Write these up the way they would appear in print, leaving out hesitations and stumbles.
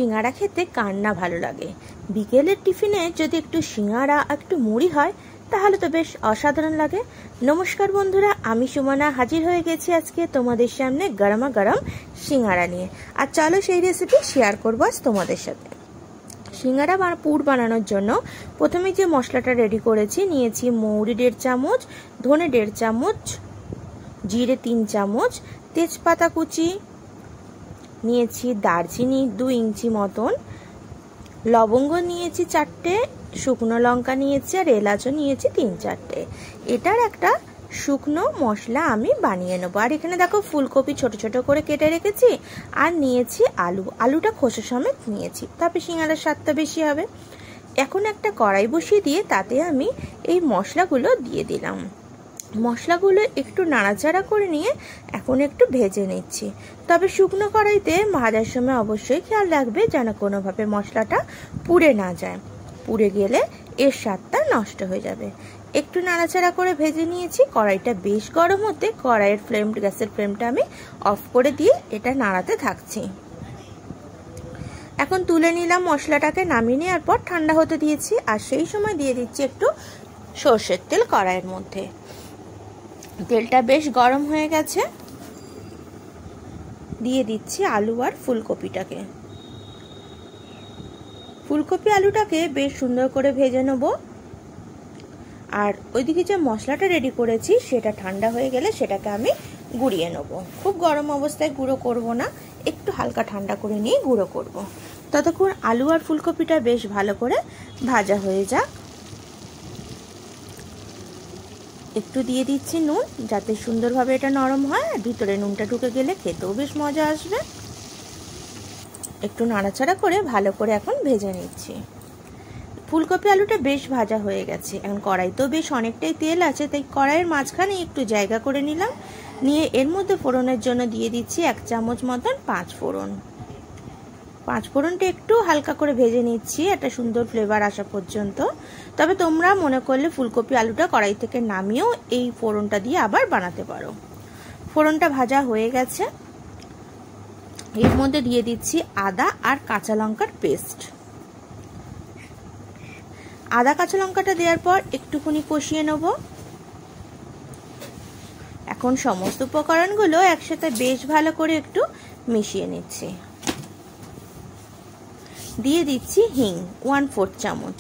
সিঙ্গারা খেতে কার না ভালো লাগে। বিকেলের টিফিনে যদি একটু সিঙ্গারা একটু মুড়ি হয় তাহলে তো বেশ অসাধারণ লাগে। নমস্কার বন্ধুরা, আমি সুমনা হাজির হয়ে গেছি আজকে তোমাদের সামনে গরমা গরম সিঙ্গারা নিয়ে। আর চলো সেই রেসিপি শেয়ার করবো আজ তোমাদের সাথে। সিঙ্গারা বা পুর বানানোর জন্য প্রথমে যে মশলাটা রেডি করেছি, নিয়েছি মৌরি 1.5 চামচ, ধনে 1.5 চামচ, জিরে 3 চামচ, তেজপাতা কুচি নিয়েছি, দারচিনি 2 ইঞ্চি মতন, লবঙ্গ নিয়েছি 4টে, শুকনো লঙ্কা নিয়েছি আর এলাচও নিয়েছি 3-4টে। এটার একটা শুকনো মশলা আমি বানিয়ে নেবো। আর এখানে দেখো ফুলকপি ছোট ছোট করে কেটে রেখেছি, আর নিয়েছি আলুটা খোসা সমেত নিয়েছি, তারপরে সিঙ্গারার স্বাদটা বেশি হবে। এখন একটা কড়াই বসিয়ে দিয়ে তাতে আমি এই মশলাগুলো দিয়ে দিলাম। মশলাগুলো একটু নাড়াচাড়া করে নিয়ে এখন একটু ভেজে নিচ্ছি। তবে শুকনো কড়াইতে ভাজার সময় অবশ্যই খেয়াল রাখবে যেন কোনোভাবে মশলাটা পুড়ে না যায়। পুড়ে গেলে এর স্বাদটা নষ্ট হয়ে যাবে। একটু নাড়াচাড়া করে ভেজে নিয়েছি। কড়াইটা বেশ গরম হতে কড়াইয়ের গ্যাসের ফ্লেমটা আমি অফ করে দিয়ে এটা নাড়াতে থাকছি। এখন তুলে নিলাম মশলাটাকে, নামিয়ে নেওয়ার পর ঠান্ডা হতে দিয়েছি। আর সেই সময় দিয়ে দিচ্ছি একটু সর্ষের তেল কড়াইয়ের মধ্যে। তেলটা বেশ গরম হয়ে গেছে, দিয়ে দিচ্ছি আলু আর ফুলকপিটাকে। ফুলকপি আলুটাকে বেশ সুন্দর করে ভেজে নেব। আর ওইদিকে যে মশলাটা রেডি করেছি সেটা ঠান্ডা হয়ে গেলে সেটাকে আমি গুঁড়িয়ে নেব। খুব গরম অবস্থায় গুঁড়ো করব না, একটু হালকা ঠান্ডা করে নিয়ে গুঁড়ো করব। ততক্ষণ আলু আর ফুলকপিটা বেশ ভালো করে ভাজা হয়ে যাক। একটু দিয়ে দিচ্ছি নুন, যাতে সুন্দরভাবে এটা নরম হয় আর ভিতরে নুনটা ঢুকে গেলে খেতেও বেশ মজা আসবে। একটু নাড়াচাড়া করে ভালো করে এখন ভেজে নিচ্ছি। ফুলকপি আলুটা বেশ ভাজা হয়ে গেছে। এখন কড়াইতেও বেশ অনেকটাই তেল আছে, তাই কড়াইয়ের মাঝখানে একটু জায়গা করে নিলাম। নিয়ে এর মধ্যে ফোড়নের জন্য দিয়ে দিচ্ছি 1 চামচ মতন 5 ফোড়ন। 5 ফোড়নটা একটু হালকা করে ভেজে নিচ্ছি, একটা সুন্দর ফ্লেভার আসা পর্যন্ত। তবে তোমরা মনে করলে ফুলকপি আলুটা কড়াই থেকে নামিয়েও এই ফোড়নটা দিয়ে আবার বানাতে পারো। ফোড়নটা ভাজা হয়ে গেছে। এর মধ্যে দিয়ে দিচ্ছি আদা আর কাঁচা লঙ্কার পেস্ট। আদা কাঁচা লঙ্কাটা দেওয়ার পর একটুখানি কষিয়ে নেব। এখন সমস্ত উপকরণগুলো একসাথে বেশ ভালো করে একটু মিশিয়ে নিচ্ছি। দিয়ে দিচ্ছি হিং 1/4 চামচ।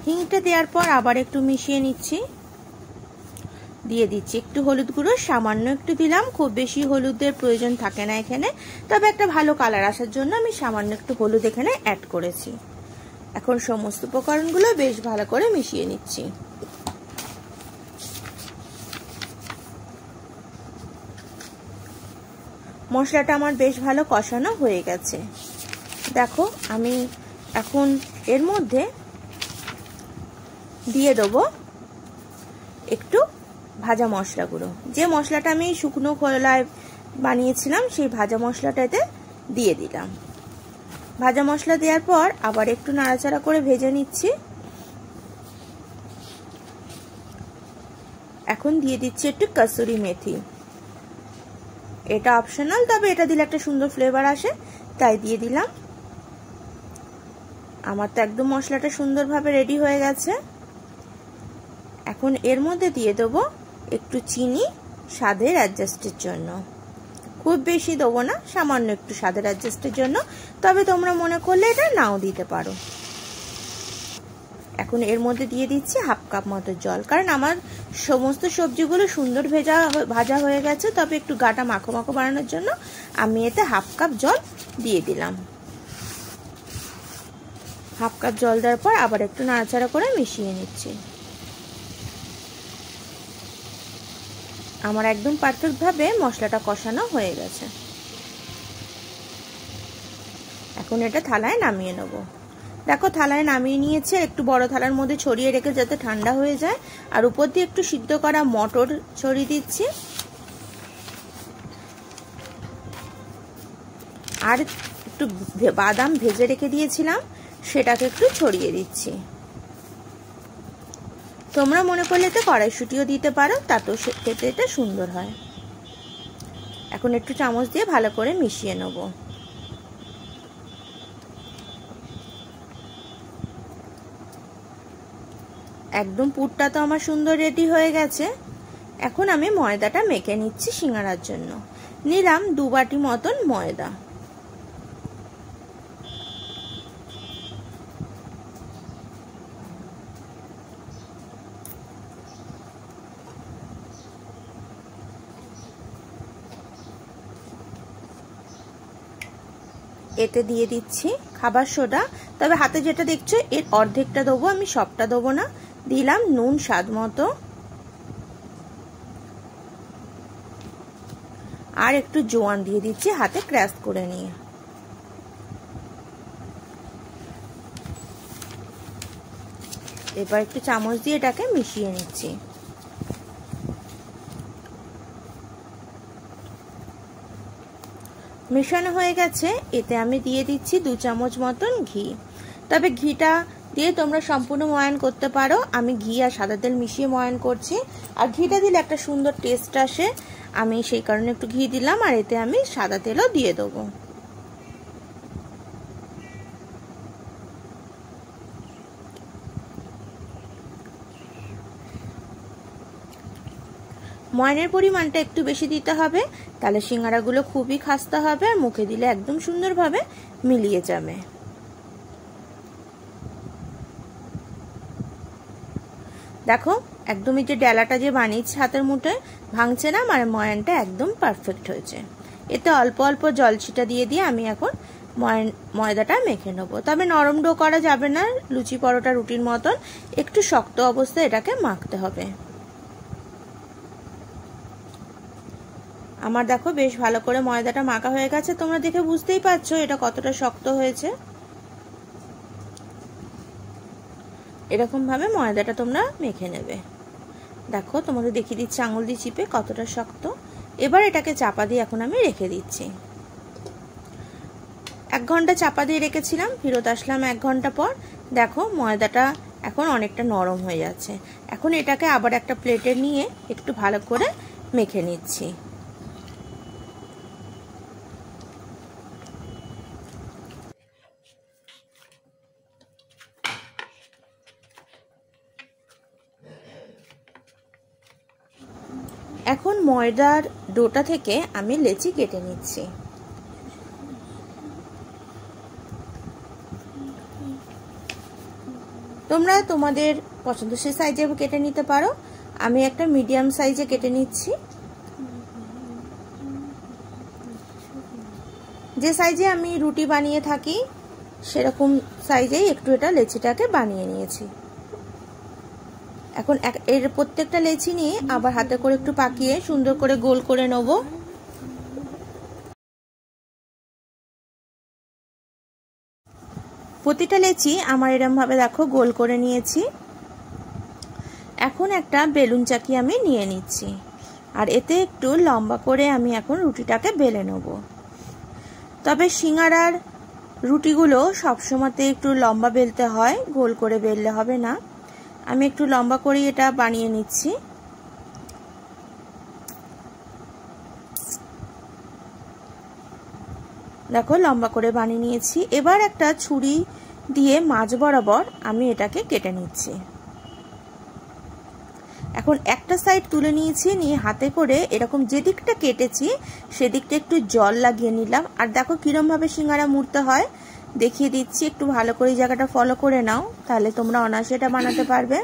হিংটা দেওয়ার পর আবার একটু মিশিয়ে নিচ্ছি। দিয়ে দিচ্ছি একটু হলুদ গুঁড়ো, সামান্য একটু দিলাম, খুব বেশি হলুদের প্রয়োজন থাকে না এখানে, তবে একটা ভালো কালার আসার জন্য আমি সামান্য একটু হলুদ এখানে অ্যাড করেছি। এখন সমস্ত উপকরণগুলো বেশ ভালো করে মিশিয়ে নিচ্ছি। মশলাটা আমার বেশ ভালো কষানো হয়ে গেছে। দেখো আমি এখন এর মধ্যে দিয়ে দেবো একটু ভাজা মশলাগুলো। যে মশলাটা আমি শুকনো খোলায় বানিয়েছিলাম সেই ভাজা মশলাটাতে দিয়ে দিলাম। ভাজা মশলা দেওয়ার পর আবার একটু নাড়াচাড়া করে ভেজে নিচ্ছি। এখন দিয়ে দিচ্ছি একটু কসুরি মেথি। এটা অপশনাল, তবে এটা দিলে একটা সুন্দর ফ্লেভার আসে, তাই দিয়ে দিলাম। আমার তো একদম মশলাটা সুন্দরভাবে রেডি হয়ে গেছে। এখন এর মধ্যে দিয়ে দেবো একটু চিনি স্বাদের অ্যাডজাস্টের জন্য। খুব বেশি দেবো না, সামান্য একটু স্বাদের অ্যাডজাস্টের জন্য, তবে তোমরা মনে করলে এটা নাও দিতে পারো। এখন এর মধ্যে দিয়ে দিচ্ছি 1/2 কাপ মতো জল, কারণ আমার সমস্ত সবজিগুলো সুন্দর ভাজা হয়ে গেছে, তবে একটু গাটা মাখো মাখো বানানোর জন্য আমি এতে 1/2 কাপ জল দিয়ে দিলাম। 1/2 কাপ জল দেওয়ার পর আবার একটু নাড়াচাড়া করে মিশিয়ে নিচ্ছি। আমার একদম পারফেক্ট ভাবে মশলাটা কষানো হয়ে গেছে। এখন এটা থালায় নামিয়ে নেব। দেখো থালায় নামিয়ে নিয়েছে, একটু বড় থালার মধ্যে ছড়িয়ে রেখে যাতে ঠান্ডা হয়ে যায়। আর উপর দিয়ে একটু সিদ্ধ করা মটর ছড়িয়ে দিচ্ছি, আর একটু বাদাম ভেজে রেখে দিয়েছিলাম সেটাকে একটু ছড়িয়ে দিচ্ছি। তোমরা মনে করলে তো কড়াইশুঁটিও দিতে পারো, তাতেও খেতে এটা সুন্দর হয়। এখন একটু চামচ দিয়ে ভালো করে মিশিয়ে নেব। একদম পুরটা তো আমার সুন্দর রেডি হয়ে গেছে। এখন আমি ময়দাটা মেখে নিচ্ছি সিঙ্গারার জন্য। নিলাম 2 বাটি মতন ময়দা। এতে দিয়ে দিচ্ছি খাবার সোডা, তবে হাতে যেটা দেখছো এর অর্ধেকটা দেবো, আমি সবটা দেবো না। দিলাম নুন স্বাদ মতো, আর একটু জোয়ান দিয়ে দিচ্ছি হাতে ক্র্যাশ করে নিয়ে। এবার একটু চামচ দিয়ে এটাকে মিশিয়ে নিচ্ছি। মেশানো হয়ে গেছে। এতে আমি দিয়ে দিচ্ছি 2 চামচ মতন ঘি। তবে ঘিটা দিয়ে তোমরা সম্পূর্ণ ময়ান করতে পারো, আমি ঘি আর সাদা তেল মিশিয়ে ময়ান করছি। আর ঘিটা দিলে একটা সুন্দর টেস্ট আসে, আমি সেই কারণে একটু ঘি দিলাম। আর এতে আমি সাদা তেলও দিয়ে দেবো। ময়ানের পরিমাণটা একটু বেশি দিতে হবে, তাহলে সিঙ্গারাগুলো খুবই খাস্তা হবে আর মুখে দিলে একদম সুন্দরভাবে মিলিয়ে যাবে। দেখো একদমই যে ডালাটা যে বানিয়েছি হাতের মুঠোয় ভাঙছে না, মানে ময়ানটা একদম পারফেক্ট হয়েছে। এতে অল্প অল্প জল ছিটা দিয়ে আমি এখন ময়দাটা মেখে নেবো। তবে নরম ডো করা যাবে না, লুচি পরোটা রুটির মতন একটু শক্ত অবস্থায় এটাকে মাখতে হবে। আমার দেখো বেশ ভালো করে ময়দাটা মাখা হয়ে গেছে, তোমরা দেখে বুঝতেই পারছো এটা কতটা শক্ত হয়েছে। এরকম ভাবে ময়দাটা তোমরা মেখে নেবে। দেখো তোমাদের দেখিয়ে দিচ্ছি আঙুল দিয়ে চিপে কতটা শক্ত। এবার এটাকে চাপা দিয়ে এখন আমি রেখে দিচ্ছি। 1 ঘন্টা চাপা দিয়ে রেখেছিলাম, ফেরত আসলাম 1 ঘন্টা পর। দেখো ময়দাটা এখন অনেকটা নরম হয়ে যাচ্ছে। এখন এটাকে আবার একটা প্লেটে নিয়ে একটু ভালো করে মেখে নিচ্ছি। এখন ময়দার ডোটা থেকে আমি লেচি কেটে নিচ্ছি। তোমরা তোমাদের পছন্দসই সাইজে কেটে নিতে পারো, আমি একটা মিডিয়াম সাইজে কেটে নিচ্ছি। যে সাইজে আমি রুটি বানিয়ে থাকি সেরকম সাইজেই একটু এটা লেচিটাকে বানিয়ে নিয়েছি। এখন এর প্রত্যেকটা লেচি নিয়ে আবার হাতে করে একটু পাকিয়ে সুন্দর করে গোল করে নেব। প্রতিটা লেচি আমার এরকম ভাবে দেখো গোল করে নিয়েছি। এখন একটা বেলুন চাকি আমি নিয়ে নিচ্ছি, আর এতে একটু লম্বা করে আমি এখন রুটিটাকে বেলে নেব। তবে সিঙ্গারার রুটিগুলো সবসময়তে একটু লম্বা বেলতে হয়, গোল করে বেললে হবে না। আমি একটু লম্বা করে এটা বানিয়ে নিচ্ছি। দেখো লম্বা করে বানিয়ে নিয়েছি। এবার একটা ছুরি দিয়ে মাঝ বরাবর আমি এটাকে কেটে নিচ্ছি। এখন একটা সাইড তুলে নিয়েছি, নিয়ে হাতে করে এরকম যে দিকটা কেটেছি সেদিকটা একটু জল লাগিয়ে নিলাম। আর দেখো কিরম ভাবে সিঙ্গারা মুড়তে হয় দেখিয়ে দিচ্ছি, একটু ভালো করে জায়গাটা ফলো করে নাও, তাহলে তোমরা অনায়াসে এটা বানাতে পারবে।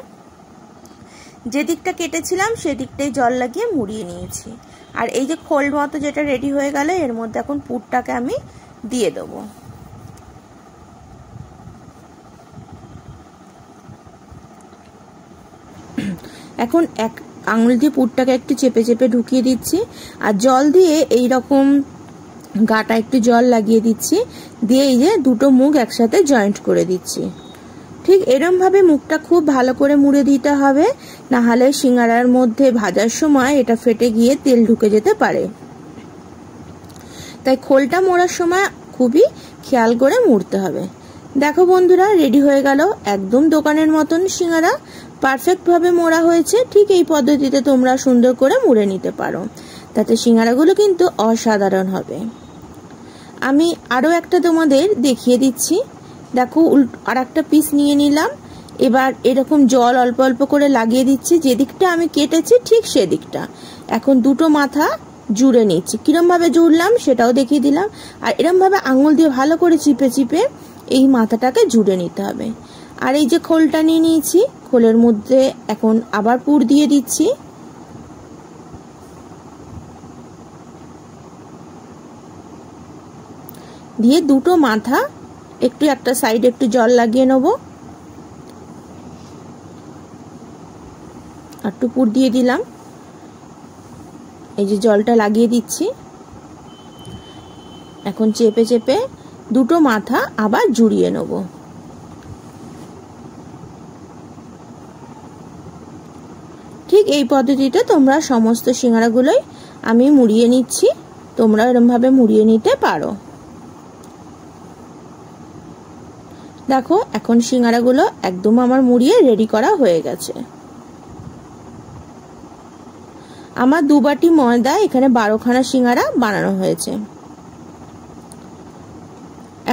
যে দিকটা কেটেছিলাম সেদিকটাই জল লাগিয়ে মুড়িয়ে নিয়েছি। আর এই যে খোল মতো যেটা রেডি হয়ে গেল, এর মধ্যে এখন পুরটাকে আমি দিয়ে দেবো। এখন এক আঙুল দিয়ে পুরটাকে একটু চেপে চেপে ঢুকিয়ে দিচ্ছি, আর জল দিয়ে এই রকম গাটা একটু জল লাগিয়ে দিচ্ছি, দিয়ে এই যে দুটো মুখ একসাথে জয়েন্ট করে দিচ্ছি। ঠিক এরম ভাবে মুখটা খুব ভালো করে মুড়ে দিতে হবে, না হলে সিঙ্গারার মধ্যে ভাজার সময় এটা ফেটে গিয়ে তেল ঢুকে যেতে পারে। তাই খোলটা মোড়ার সময় খুবই খেয়াল করে মুড়তে হবে। দেখো বন্ধুরা রেডি হয়ে গেল একদম দোকানের মতন সিঙ্গারা, পারফেক্ট ভাবে মোড়া হয়েছে। ঠিক এই পদ্ধতিতে তোমরা সুন্দর করে মুড়ে নিতে পারো, তাতে সিঙ্গারাগুলো কিন্তু অসাধারণ হবে। আমি আরো একটা তোমাদের দেখিয়ে দিচ্ছি। দেখো আর একটা পিস নিয়ে নিলাম, এবার এরকম জল অল্প অল্প করে লাগিয়ে দিচ্ছি, যেদিকটা আমি কেটেছি ঠিক সেদিকটা। এখন দুটো মাথা জুড়ে নিচ্ছি। কিরমভাবে জুড়লাম সেটাও দেখিয়ে দিলাম। আর এরমভাবে আঙুল দিয়ে ভালো করে চিপে চিপে এই মাথাটাকে জুড়ে নিতে হবে। আর এই যে খোলটা নিয়ে নিয়েছি, খোলের মধ্যে এখন আবার পুর দিয়ে দিচ্ছি। দিয়ে দুটো মাথা একটু একটা সাইডে একটু জল লাগিয়ে নেব। একটু পুর দিয়ে দিলাম, এই যে জলটা লাগিয়ে দিচ্ছি। এখন চেপে চেপে দুটো মাথা আবার জুড়িয়ে নেব। ঠিক এই পদ্ধতিতে তোমরা সমস্ত সিঙ্গারাগুলোই আমি মুড়িয়ে নিচ্ছি। তোমরা এরকম ভাবে মুড়িয়ে নিতে পারো। দেখো এখন সিঙ্গারাগুলো একদম আমার মুড়িয়ে রেডি করা হয়ে গেছে। আমার 2 বাটি ময়দা এখানে 12খানা সিঙ্গারা বানানো হয়েছে।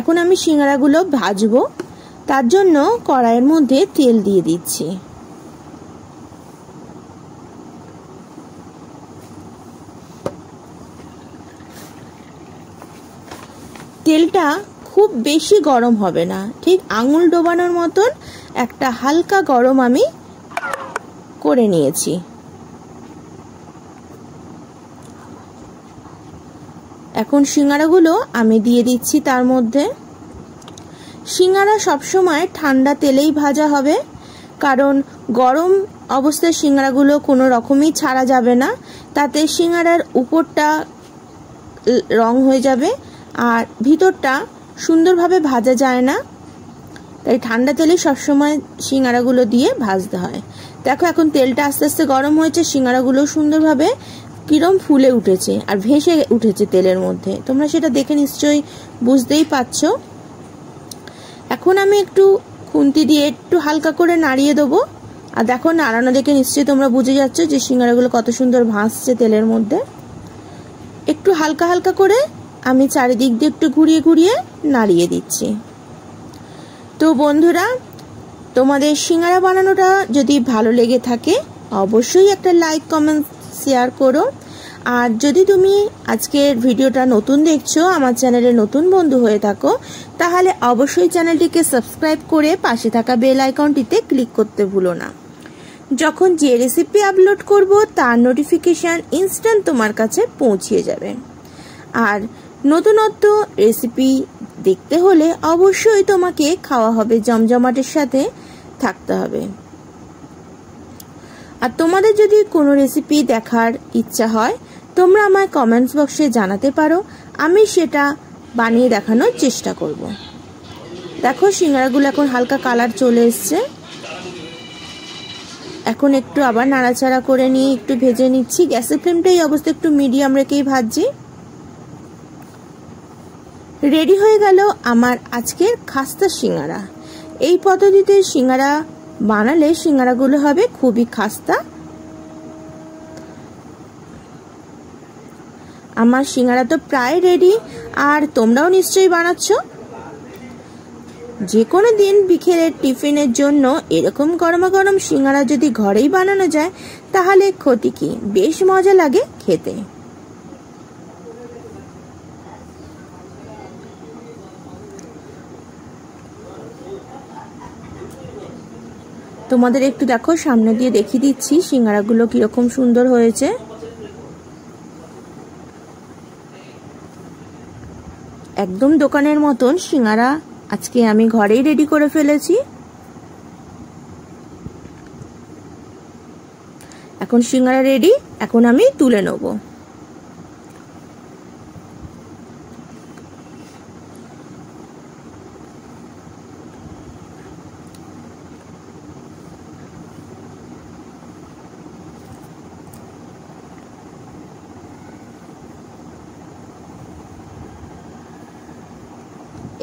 এখন আমি সিঙ্গারাগুলো ভাজবো, তার জন্য কড়াইয়ের মধ্যে তেল দিয়ে দিচ্ছি। তেলটা খুব বেশি গরম হবে না, ঠিক আঙুল ডোবানোর মতন একটা হালকা গরম আমি করে নিয়েছি। এখন সিঙ্গারাগুলো আমি দিয়ে দিচ্ছি তার মধ্যে। সিঙ্গারা সবসময় ঠান্ডা তেলেই ভাজা হবে, কারণ গরম অবস্থায় সিঙ্গারাগুলো কোনো রকমই ছাড়া যাবে না, তাতে সিঙ্গারার উপরটা রং হয়ে যাবে আর ভিতরটা সুন্দরভাবে ভাজা যায় না। তাই ঠান্ডা তেলে সবসময় সিঙ্গারাগুলো দিয়ে ভাজতে হয়। দেখো এখন তেলটা আস্তে আস্তে গরম হয়েছে, সিঙ্গারাগুলো সুন্দরভাবে কিরম ফুলে উঠেছে আর ভেসে উঠেছে তেলের মধ্যে, তোমরা সেটা দেখে নিশ্চয়ই বুঝতেই পারছো। এখন আমি একটু খুন্তি দিয়ে একটু হালকা করে নাড়িয়ে দেবো। আর দেখো নাড়ানো দেখে নিশ্চয়ই তোমরা বুঝে যাচ্ছ যে সিঙ্গারাগুলো কত সুন্দর ভাসছে তেলের মধ্যে। একটু হালকা হালকা করে আমি চারিদিক দিয়ে একটু ঘুরিয়ে ঘুরিয়ে নাড়িয়ে দিচ্ছি। তো বন্ধুরা, তোমাদের সিঙ্গারা বানানোটা যদি ভালো লেগে থাকে অবশ্যই একটা লাইক কমেন্ট শেয়ার করো। আর যদি তুমি আজকের ভিডিওটা নতুন দেখছো, আমার চ্যানেলে নতুন বন্ধু হয়ে থাকো, তাহলে অবশ্যই চ্যানেলটিকে সাবস্ক্রাইব করে পাশে থাকা বেল আইকনটিতে ক্লিক করতে ভুলো না। যখন যে রেসিপি আপলোড করব তার নোটিফিকেশান ইনস্ট্যান্ট তোমার কাছে পৌঁছে যাবে। আর নতুনত্ব রেসিপি দেখতে হলে অবশ্যই তোমাকে খাওয়া হবে জমজমাটের সাথে থাকতে হবে। আর তোমাদের যদি কোনো রেসিপি দেখার ইচ্ছা হয় তোমরা আমায় কমেন্টস বক্সে জানাতে পারো, আমি সেটা বানিয়ে দেখানোর চেষ্টা করব। দেখো সিঙ্গারাগুলো এখন হালকা কালার চলে এসছে। এখন একটু আবার নাড়াচাড়া করে নিয়ে একটু ভেজে নিচ্ছি। গ্যাসের ফ্লেমটা এই অবস্থা একটু মিডিয়াম রেখেই ভাজছি। রেডি হয়ে গেল আমার আজকের খাস্তা সিঙ্গারা। এই পদ্ধতিতে সিঙ্গারা বানালে সিঙ্গারাগুলো হবে খুবই খাস্তা। আমার সিঙ্গারা তো প্রায় রেডি, আর তোমরাও নিশ্চয়ই বানাচ্ছ। যে কোনো দিন বিকেলের টিফিনের জন্য এরকম গরমা গরম সিঙ্গারা যদি ঘরেই বানানো যায় তাহলে ক্ষতি কি, বেশ মজা লাগে খেতে। তোমাদের একটু দেখো সামনে দিয়ে দেখিয়ে দিচ্ছি সিঙ্গারাগুলো কিরকম সুন্দর হয়েছে। একদম দোকানের মতন সিঙ্গারা আজকে আমি ঘরেই রেডি করে ফেলেছি। এখন সিঙ্গারা রেডি, এখন আমি তুলে নেব।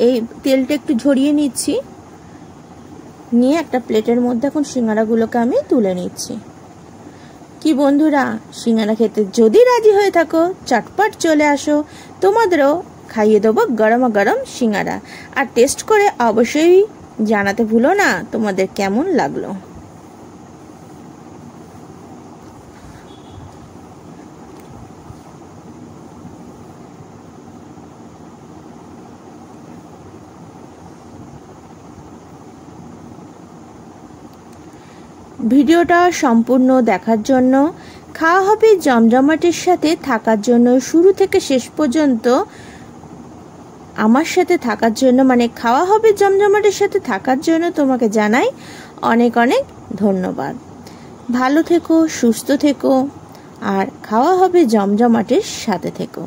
এই তেলটা একটু ঝরিয়ে নিচ্ছি, নিয়ে একটা প্লেটের মধ্যে এখন সিঙ্গারাগুলোকে আমি তুলে নিচ্ছি। কি বন্ধুরা, সিঙ্গারা খেতে যদি রাজি হয়ে থাকো চটপট চলে আসো, তোমাদেরও খাইয়ে দেবো গরমা গরম সিঙ্গারা। আর টেস্ট করে অবশ্যই জানাতে ভুলো না তোমাদের কেমন লাগলো। ভিডিওটা সম্পূর্ণ দেখার জন্য, খাওয়া হবে জমজমাটের সাথে থাকার জন্য, শুরু থেকে শেষ পর্যন্ত আমার সাথে থাকার জন্য, মানে খাওয়া হবে জমজমাটের সাথে থাকার জন্য তোমাকে জানাই অনেক অনেক ধন্যবাদ। ভালো থেকো, সুস্থ থেকো, আর খাওয়া হবে জমজমাটের সাথে থেকো।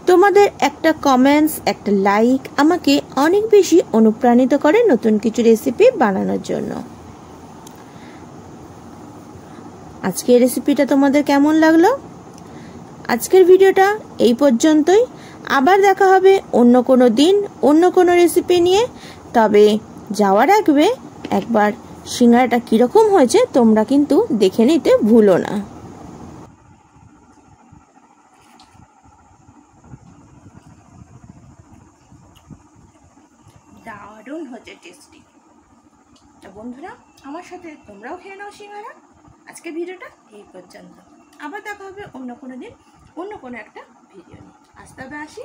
তোমাদের একটা কমেন্টস, একটা লাইক আমাকে অনেক বেশি অনুপ্রাণিত করে নতুন কিছু রেসিপি বানানোর জন্য। আজকের রেসিপিটা তোমাদের কেমন লাগলো? আজকের ভিডিওটা এই পর্যন্তই। আবার দেখা হবে অন্য কোনো দিন অন্য কোনো রেসিপি নিয়ে। তবে যাওয়ার আগে একবার সিঙ্গারাটা কিরকম হয়েছে তোমরা কিন্তু দেখে নিতে ভুলো না। দারুণ হচ্ছে, টেস্টি। তা বন্ধুরা, আমার সাথে তোমরাও খেয়ে নাও সিঙ্গারা। আজকের ভিডিওটা এই পর্যন্ত। আবার দেখা হবে অন্য কোনো দিন অন্য কোনো একটা ভিডিও নিয়ে। আজ তবে আসি।